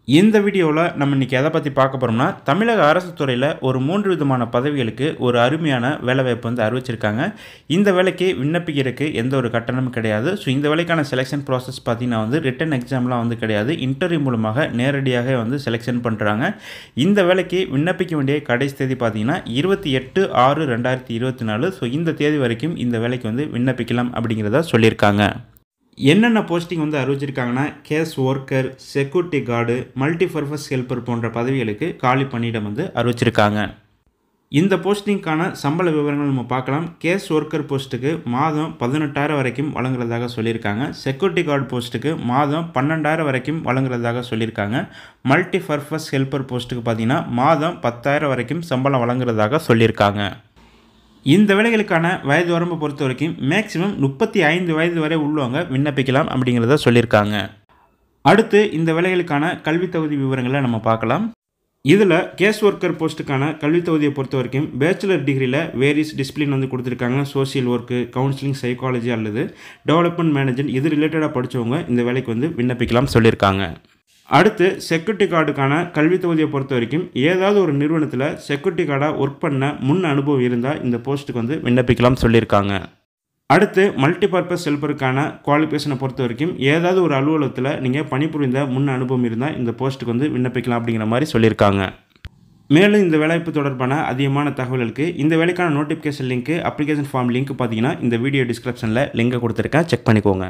இந்த வீடியோவில் நம்ம இன்றைக்கி எதை பற்றி பார்க்க போகிறோம்னா தமிழக அரசு துறையில் ஒரு 3 விதமான பதவிகளுக்கு ஒரு அருமையான வேலைவாய்ப்பு வந்து அறிவிச்சிருக்காங்க. இந்த வேலைக்கு விண்ணப்பிக்கிறதுக்கு எந்த ஒரு கட்டணமும் கிடையாது. ஸோ இந்த வேலைக்கான செலெக்ஷன் ப்ராசஸ் பார்த்திங்கன்னா வந்து ரிட்டன் எக்ஸாம்லாம் வந்து கிடையாது. இன்டர்வியூ மூலமாக நேரடியாக வந்து செலெக்ஷன் பண்ணுறாங்க. இந்த வேலைக்கு விண்ணப்பிக்க வேண்டிய கடைசி தேதி பார்த்திங்கன்னா 28/6/2024. ஸோ இந்த தேதி வரைக்கும் இந்த வேலைக்கு வந்து விண்ணப்பிக்கலாம் அப்படிங்கிறத சொல்லியிருக்காங்க. என்னென்ன போஸ்டிங் வந்து அறிவிச்சிருக்காங்கன்னா case worker, security guard, multipurpose helper போன்ற பதவிகளுக்கு காலி பணியிடம் வந்து அறிவிச்சிருக்காங்க. இந்த போஸ்டிங்கான சம்பள விவரங்கள் நம்ம பார்க்கலாம். கேஸ் ஒர்க்கர் போஸ்ட்டுக்கு மாதம் 18,000 வரைக்கும் வழங்குறதாக சொல்லியிருக்காங்க. செக்யூரிட்டி கார்டு போஸ்ட்டுக்கு மாதம் 12,000 வரைக்கும் வழங்குறதாக சொல்லியிருக்காங்க. மல்டிபர்பஸ் ஹெல்ப்பர் போஸ்ட்டுக்கு பார்த்தீங்கன்னா மாதம் 10,000 வரைக்கும் சம்பளம் வழங்குறதாக சொல்லியிருக்காங்க. இந்த வேலைகளுக்கான வயது வரம்பை பொறுத்த வரைக்கும் மேக்ஸிமம் 35 வயது வரை உள்ளவங்க விண்ணப்பிக்கலாம் அப்படிங்கிறத சொல்லியிருக்காங்க. அடுத்து இந்த வேலைகளுக்கான கல்வி தகுதி விவரங்களை நம்ம பார்க்கலாம். இதில் கேஸ் ஒர்க்கர் போஸ்ட்டுக்கான கல்வி தகுதியை பொறுத்த வரைக்கும் பேச்சுலர் டிகிரியில் வேரியஸ் டிசிப்ளின் வந்து கொடுத்துருக்காங்க. சோசியல் ஒர்க்கு, கவுன்சிலிங், சைக்காலஜி அல்லது டெவலப்மெண்ட் மேனேஜ்மெண்ட் இது ரிலேட்டடாக படித்தவங்க இந்த வேலைக்கு வந்து விண்ணப்பிக்கலாம் சொல்லியிருக்காங்க. அடுத்து செக்யூரிட்டி கார்டுக்கான கல்வி தகுதியை பொறுத்த வரைக்கும் ஏதாவது ஒரு நிறுவனத்தில் செக்யூரிட்டி கார்டாக ஒர்க் பண்ண முன் அனுபவம் இருந்தால் இந்த போஸ்ட்டுக்கு வந்து விண்ணப்பிக்கலாம் சொல்லியிருக்காங்க. அடுத்து மல்டிபர்பஸ் ஹெல்ப்பருக்கான குவாலிஃபிகேஷனை பொறுத்த வரைக்கும் ஏதாவது ஒரு அலுவலகத்தில் நீங்கள் பணிபுரிந்த முன் அனுபவம் இருந்தால் இந்த போஸ்ட்டுக்கு வந்து விண்ணப்பிக்கலாம் அப்படிங்கிற மாதிரி சொல்லியிருக்காங்க. மேலும் இந்த வேலைவாய்ப்பு தொடர்பான அதிகமான தகவல்களுக்கு இந்த வேலைக்கான notification link, application form link பார்த்தீங்கன்னா இந்த வீடியோ டிஸ்கிரிப்ஷனில் லிங்கை கொடுத்துருக்கேன், செக் பண்ணிக்கோங்க.